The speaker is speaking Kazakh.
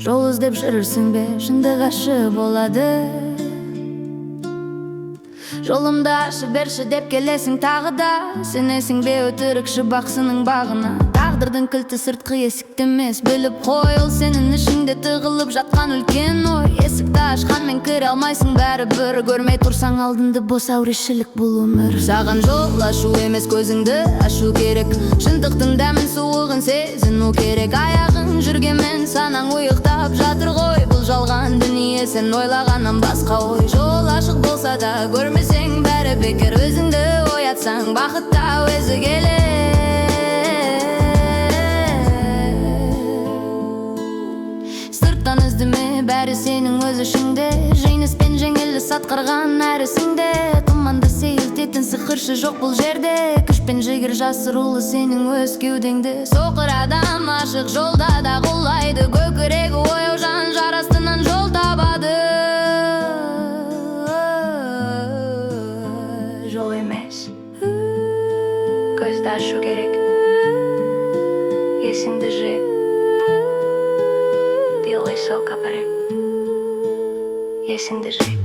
Жол іздеп жүрсің бе, шындық ашы болады. Жолымды ашы берші деп келесің тағы да. Сенесің бе өтірікші бақсының бағына. Тағдырдың кілті сыртқы есікте емес, біліп қой, ол сенің ішіңде тығылып жатқан үлкен ой. Есікті ашқанмен кіре алмайсың бәрібір, көрмей тұрсаң алдыңды бос әурешілік бұл өмір. Саған жол ашу емес, көзіңді ашу керек. Шындықтың дәмін суығын сезіну керек. Аяғың жүргенмен санаң ұйықтап жатыр ғой. Бұл жалған дүние сен ойлағаннан басқа ой. Жол ашық болса да көрмесең бәрі бекер. Өзіңді оятсаң бақытта өзі келер. Сырттан іздеме, бәрі сенің өз ішіңде. Жеңіс пен жеңіліс атқарған әрісіңде. Тұманды сейілтетін сиқыршы жоқ бұл жерде. Күш пен жігер жасырулы сенің өз кеудеңде. Соқыр адам ашық жолда да құлайды. Көкірегі ояу жан жарастынан жол табады. Жол емес, көзді ашу керек. Есіңді жи, делай сол капарек. Есіңді жи.